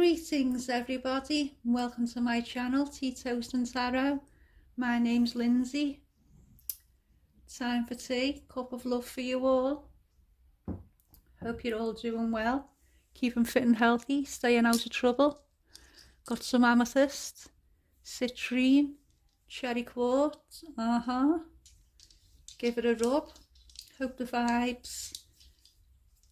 Greetings everybody, welcome to my channel TeaToasTnTaroT. My name's Lindsay. Time for tea, cup of love for you all. Hope you're all doing well, keeping fit and healthy, staying out of trouble. Got some amethyst, citrine, cherry quartz, give it a rub. Hope the vibes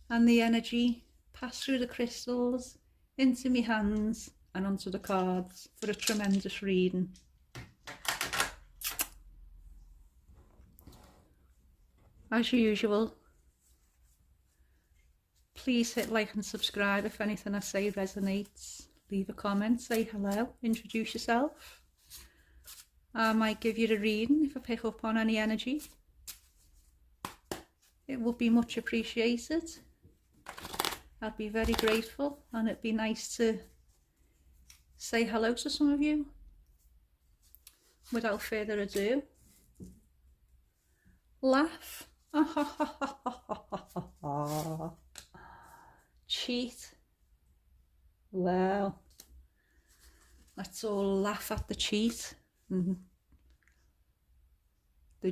and the energy pass through the crystals into my hands and onto the cards for a tremendous reading. As usual, please hit like and subscribe if anything I say resonates. Leave a comment, say hello, introduce yourself. I might give you a reading if I pick up on any energy. It would be much appreciated. I'd be very grateful, and it'd be nice to say hello to some of you. Without further ado, laugh. Cheat. Well, let's all laugh at the cheat. The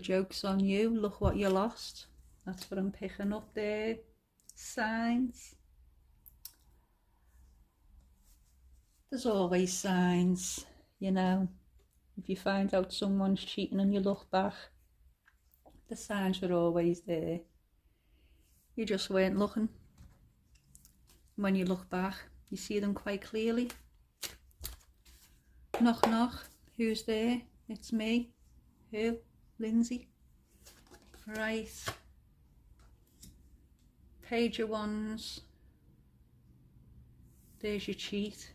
joke's on you, look what you lost. That's what I'm picking up there. Signs. There's always signs, you know. If you find out someone's cheating and you look back, the signs were always there. You just weren't looking. When you look back, you see them quite clearly. Knock knock, who's there? It's me. Who? Lindsay. Right. Page of Wands. There's your cheat.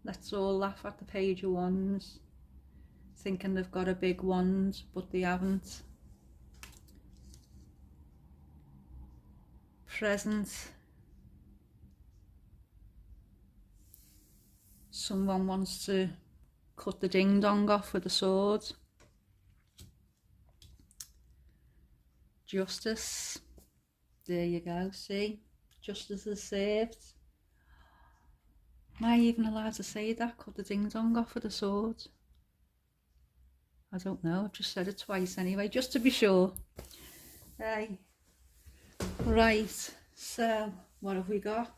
Let's all laugh at the Page of Wands, thinking they've got a big wand, but they haven't. Present. Someone wants to cut the ding dong off with a sword. Justice. There you go, see? Justice is served. Am I even allowed to say that? Cut the ding dong off with a sword? I don't know, I've just said it twice anyway, just to be sure. Hey. Right, so what have we got?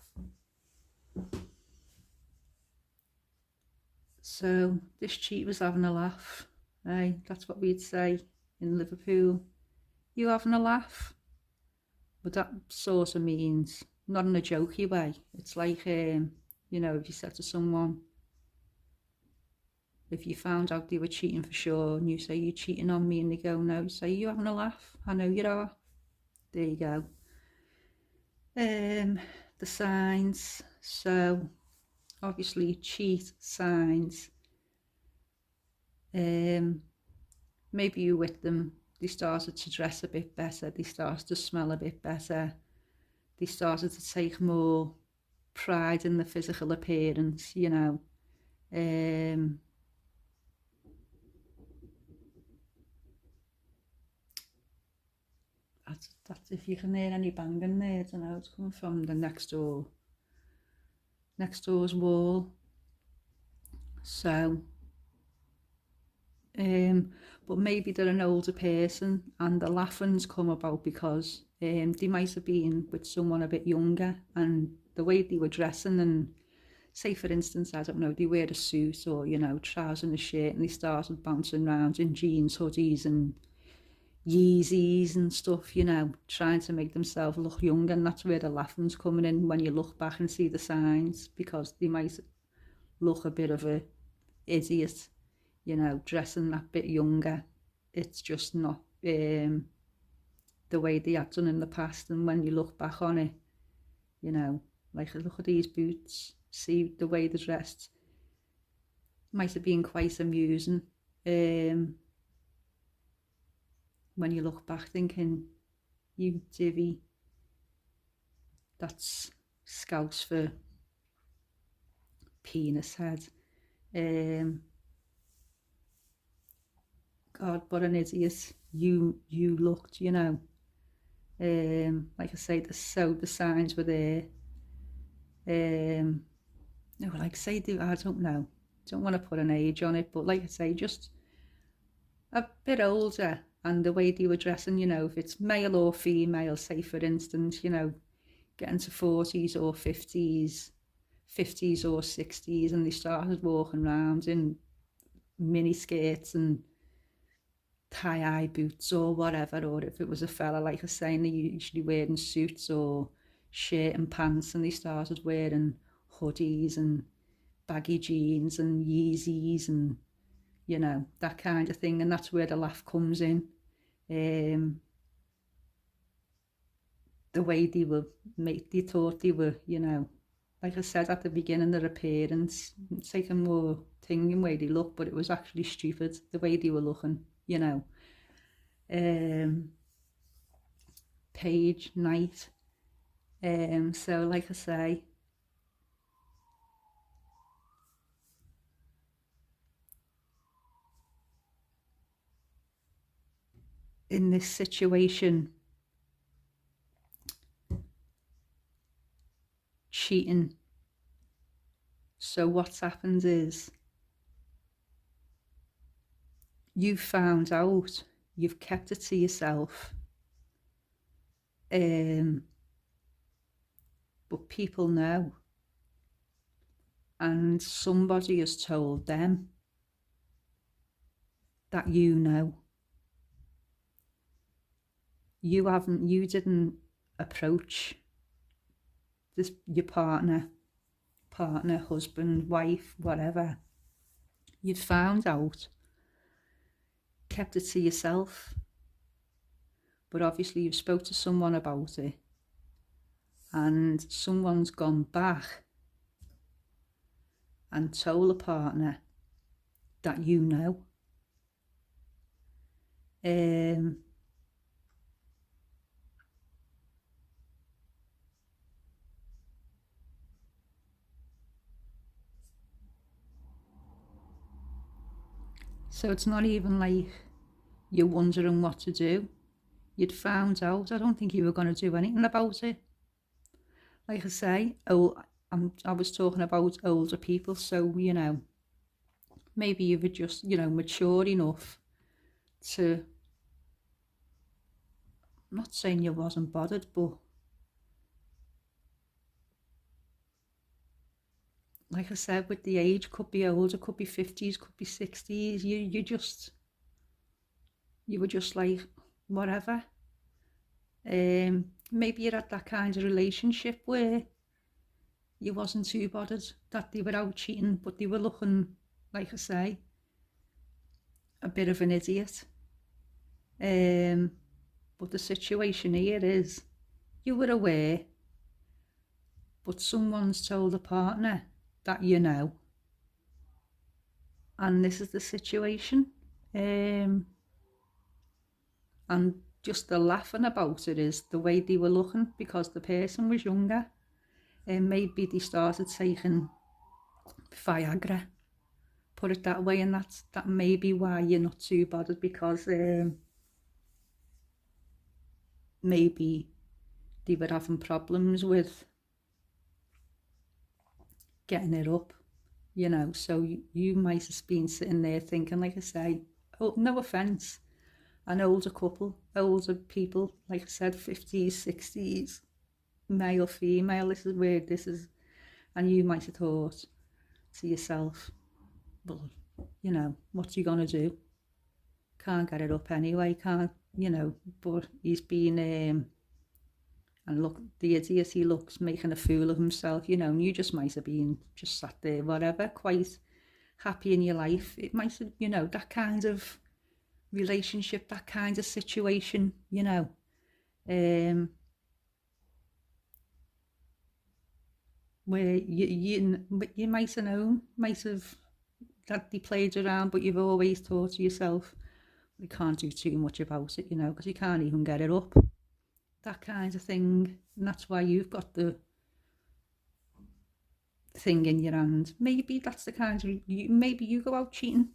So this cheat was having a laugh. Hey, that's what we'd say in Liverpool. You having a laugh? But that sort of means, not in a jokey way. It's like, you know, if you said to someone, if you found out they were cheating for sure, and you say, you're cheating on me, and they go, no, you say, you having a laugh? I know you are. There you go. The signs. So, obviously, cheat, signs. Maybe you're with them. They started to dress a bit better. They started to smell a bit better. They started to take more pride in the physical appearance, you know. That's if you can hear any banging there. I don't know, it's coming from the next door's wall. So but maybe they're an older person and the laughing's come about because they might have been with someone a bit younger, and the way they were dressing, and say for instance, I don't know, they wear a suit or, you know, trousers and a shirt, and they started bouncing around in jeans, hoodies and Yeezys and stuff, you know, trying to make themselves look young, and that's where the laughing's coming in when you look back and see the signs, because they might look a bit of a idiot, you know, dressing that bit younger. It's just not the way they had done in the past, and when you look back on it, you know, like look at these boots, see the way they're dressed, might have been quite amusing. When you look back thinking, you divvy, that's Scouse for penis head. God, what an idiot you looked, you know. Like I say, the signs were there. No, like say, I don't know, don't want to put an age on it, but like I say, just a bit older, and the way they were dressing, you know, if it's male or female, say for instance, you know, getting to 40s or 50s, 50s or 60s, and they started walking around in mini skirts and tie-eye boots or whatever, or if it was a fella, like I was saying, they usually wearing suits or shirt and pants, and they started wearing hoodies and baggy jeans and Yeezys and, you know, that kind of thing. And that's where the laugh comes in. The way they were made, they thought they were, you know, like I said at the beginning, their appearance, taking more thing in the way they look, but it was actually stupid the way they were looking, you know. Page, night. So like I say, in this situation, cheating. So what's happened is you found out, you've kept it to yourself, but people know, and somebody has told them that you know. You didn't approach this, your partner, husband, wife, whatever. You'd found out, kept it to yourself, but obviously you've spoke to someone about it, and someone's gone back and told a partner that you know. So it's not even like you're wondering what to do. You'd found out. I don't think you were going to do anything about it. Like I say, I was talking about older people, so, you know, maybe you were just, you know, mature enough to, I'm not saying you wasn't bothered, but like I said, with the age, could be older, could be 50s, could be 60s, you were just like, whatever. Maybe you're at that kind of relationship where you wasn't too bothered that they were out cheating, but they were looking, like I say, a bit of an idiot. But the situation here is, you were aware, but someone's told a partner that you know, and this is the situation. And just the laughing about it is the way they were looking, because the person was younger, and maybe they started taking Viagra, put it that way, and that may be why you're not too bothered, because maybe they were having problems with getting it up, you know. So you might have been sitting there thinking, like I say, oh, no offence, an older couple, older people, like I said, 50s, 60s, male, female, this is where this is, and you might have thought to yourself, well, you know, what's he gonna do? Can't get it up anyway, can't, you know. But he's been, and look, the idiot he looks, making a fool of himself, you know, and you just might have been just sat there, whatever, quite happy in your life. It might have, you know, that kind of relationship, that kind of situation, you know. Where you might have known, might have, that they played around, but you've always thought to yourself, we can't do too much about it, you know, because you can't even get it up, that kind of thing. And that's why you've got the thing in your hand. Maybe that's the kind of, maybe you go out cheating,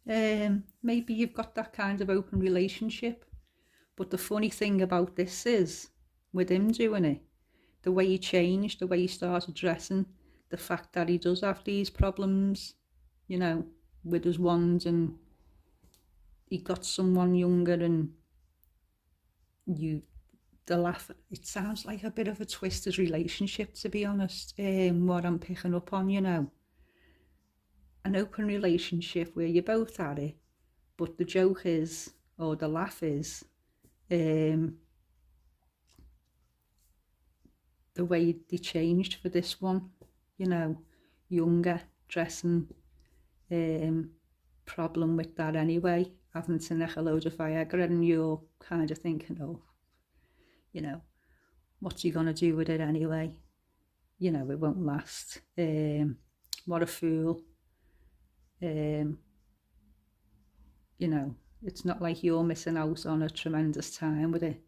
maybe you've got that kind of open relationship. But the funny thing about this is, with him doing it, the way he changed, the way he started dressing, the fact that he does have these problems, you know, with his wand, and he got someone younger, and the laugh, it sounds like a bit of a twisted relationship, to be honest, what I'm picking up on, you know. An open relationship where you're both at it, but the joke is, or the laugh is, the way they changed for this one, you know, younger, dressing, problem with that anyway, having to neck a load of Viagra, and you're kind of thinking, oh, you know, what's he going to do with it anyway? You know, it won't last. What a fool. You know, it's not like you're missing out on a tremendous time with it.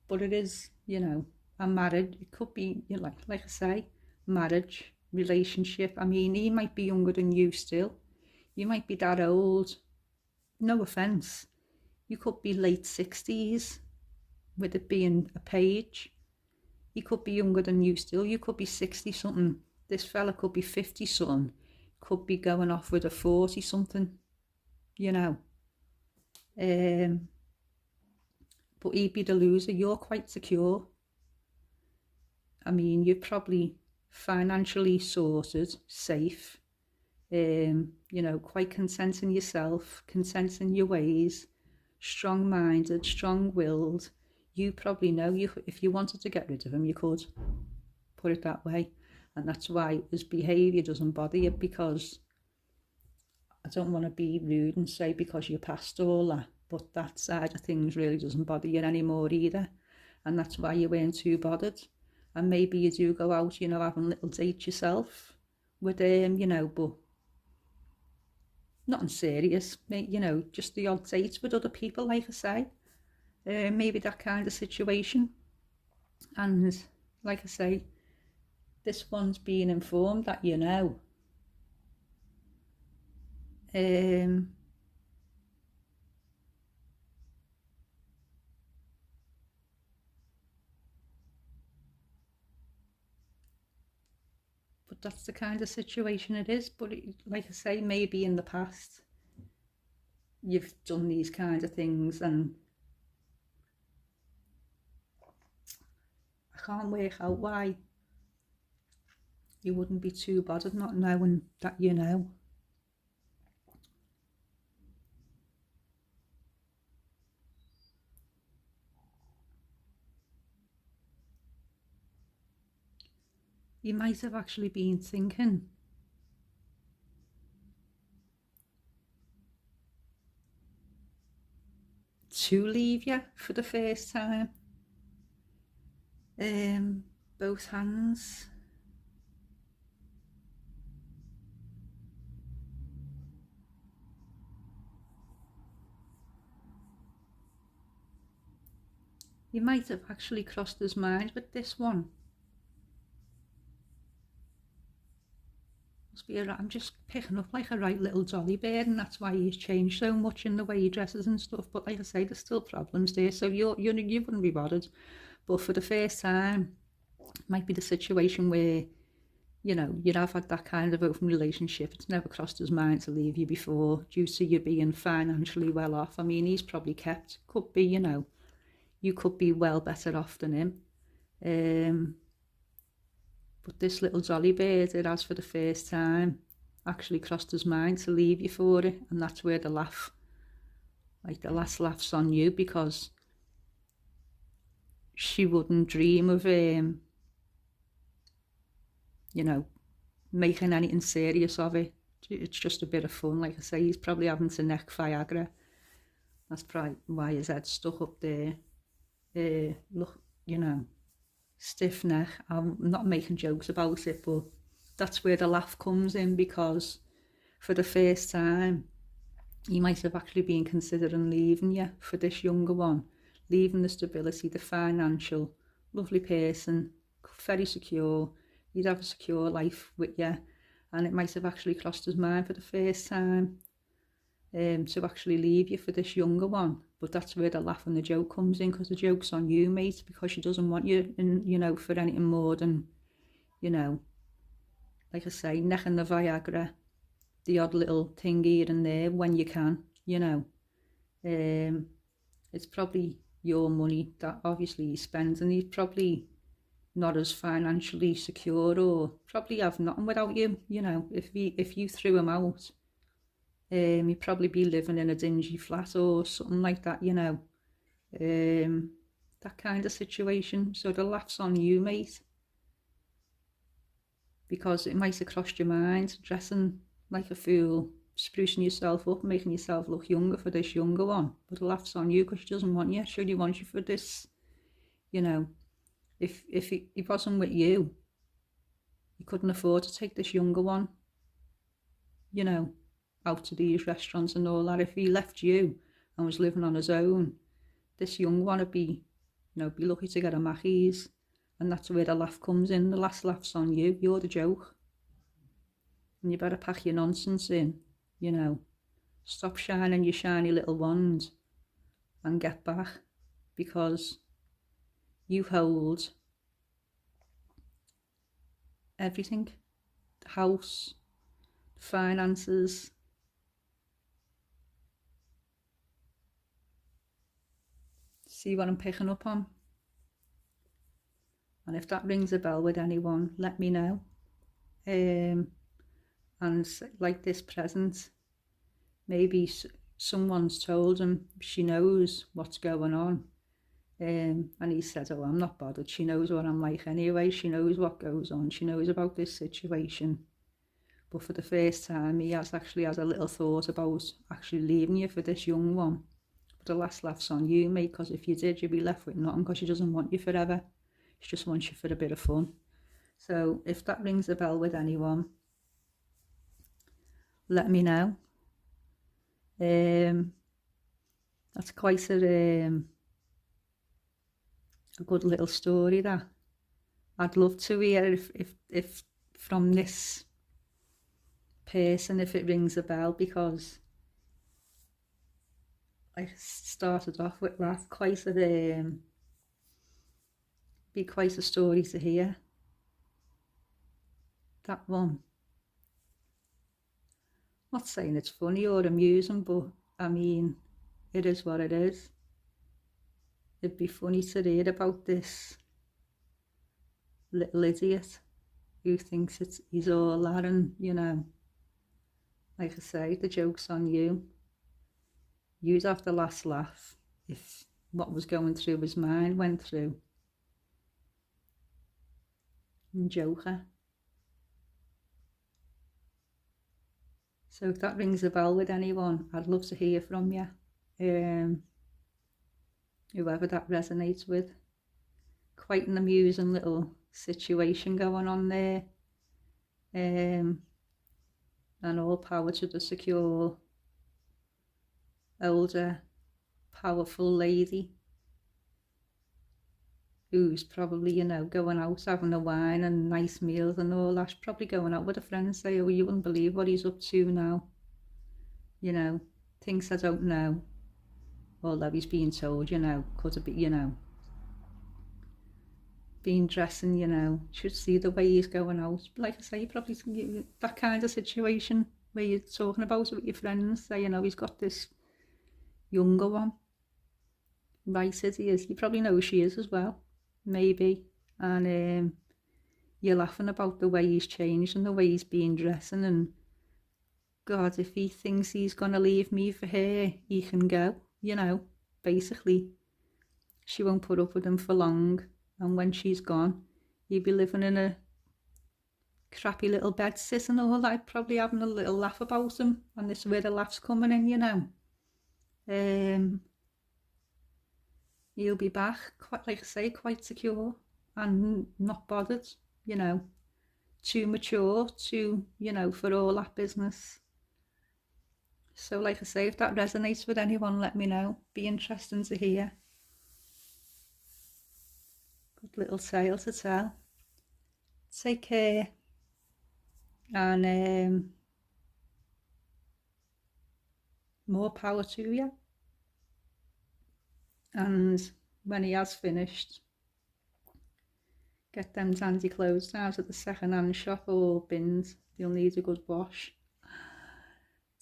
But it is, you know, I'm married. It could be, you know, like I say, marriage, relationship. I mean, he might be younger than you still. You might be that old. No offence. You could be late 60s, with it being a page. He could be younger than you still. You could be 60-something. This fella could be 50-something. Could be going off with a 40-something, you know. But he'd be the loser. You're quite secure. I mean, you're probably financially sorted, safe, you know, quite content in yourself, content in your ways, strong-minded, strong-willed. You probably know if you wanted to get rid of him, you could, put it that way. And that's why his behaviour doesn't bother you, because I don't want to be rude and say because you're past all that, but that side of things really doesn't bother you anymore either. And that's why you weren't too bothered. And maybe you do go out, you know, having little dates yourself with him, you know, but nothing serious, you know, just the odd dates with other people, like I say. Maybe that kind of situation. And like I say, this one's being informed that you know. But that's the kind of situation it is. But like I say, maybe in the past you've done these kind of things, and I can't work out why you wouldn't be too bothered not knowing that you know. You might have actually been thinking to leave you for the first time. Both hands. You might have actually crossed his mind with this one. Must be I'm just picking up like a right little jolly bird, and that's why he's changed so much in the way he dresses and stuff. But like I say, there's still problems there, so you wouldn't be bothered. But for the first time, it might be the situation where, you know, you'd have had that kind of open relationship. It's never crossed his mind to leave you before, due to you being financially well off. I mean, he's probably kept, could be, you know, you could be well better off than him. But this little jolly bird, it has for the first time actually crossed his mind to leave you for it. And that's where the laugh, like the last laugh's on you, because she wouldn't dream of, you know, making anything serious of it. It's just a bit of fun. Like I say, he's probably having to neck Viagra. That's probably why his head's stuck up there. Look, you know, stiff neck. I'm not making jokes about it, but that's where the laugh comes in, because for the first time he might have actually been considering leaving you for this younger one, leaving the stability, the financial, lovely person, very secure. You'd have a secure life with you, and it might have actually crossed his mind for the first time. to actually leave you for this younger one. But that's where the laugh and the joke comes in, because the joke's on you, mate, because she doesn't want you in, you know, for anything more than, you know, like I say, necking the Viagra, the odd little thing here and there when you can, you know. It's probably your money that obviously he spends, and he's probably not as financially secure, or probably have nothing without you, you know. If you threw him out, he'd probably be living in a dingy flat or something like that, you know. That kind of situation. So the laugh's on you, mate, because it might have crossed your mind dressing like a fool, sprucing yourself up, making yourself look younger for this younger one. But the laugh's on you because she doesn't want you. She only wants you for this, you know. If he wasn't with you, he couldn't afford to take this younger one, you know, out to these restaurants and all that. If he left you and was living on his own, this young one would be, you know, be lucky to get a Mackey's. And that's where the laugh comes in. The last laugh's on you. You're the joke. And you better pack your nonsense in, you know. Stop shining your shiny little wand and get back, because you hold everything. The house, the finances. See what I'm picking up on? And if that rings a bell with anyone, let me know. And like this present, maybe someone's told him she knows what's going on. And he said, oh, I'm not bothered. She knows what I'm like anyway. She knows what goes on. She knows about this situation. But for the first time, he actually has a little thought about actually leaving you for this young one. But the last laugh's on you, mate, because if you did, you'd be left with nothing, because she doesn't want you forever. She just wants you for a bit of fun. So if that rings a bell with anyone, let me know. That's quite a good little story, that. I'd love to hear if from this person, if it rings a bell, because I started off with that. Be quite a story to hear, that one. Not saying it's funny or amusing, but I mean, it is what it is. It'd be funny to read about this little idiot who thinks he's all that, and, you know, like I say, the joke's on you. You'd have the last laugh if what was going through his mind went through. And joker. So if that rings a bell with anyone, I'd love to hear from you. Whoever that resonates with. Quite an amusing little situation going on there. And all power to the secure, older, powerful lady who's probably, you know, going out having a wine and nice meals and all that. She's probably going out with a friend and say, oh, you wouldn't believe what he's up to now. You know, things I don't know. Although he's being told, you know, could it be, you know, being dressing, you know, should see the way he's going out. Like I say, probably that kind of situation where you're talking about it with your friends, say, you know, he's got this younger one. Right as he is. You probably know who she is as well, maybe. And you're laughing about the way he's changed and the way he's been dressing, and God, if he thinks he's going to leave me for her, he can go, you know, basically. She won't put up with him for long, and when she's gone, he'd be living in a crappy little bed sit and all that, probably having a little laugh about him, and this is where the laugh's coming in, you know. He'll be back, quite, like I say, quite secure and not bothered, you know, too mature to, you know, for all that business. So like I say, if that resonates with anyone, let me know. Be interesting to hear. Good little tale to tell. Take care. And more power to you. And when he has finished, get them dandy clothes out at the second-hand shop or bins. They'll need a good wash.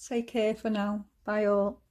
Take care for now. Bye all.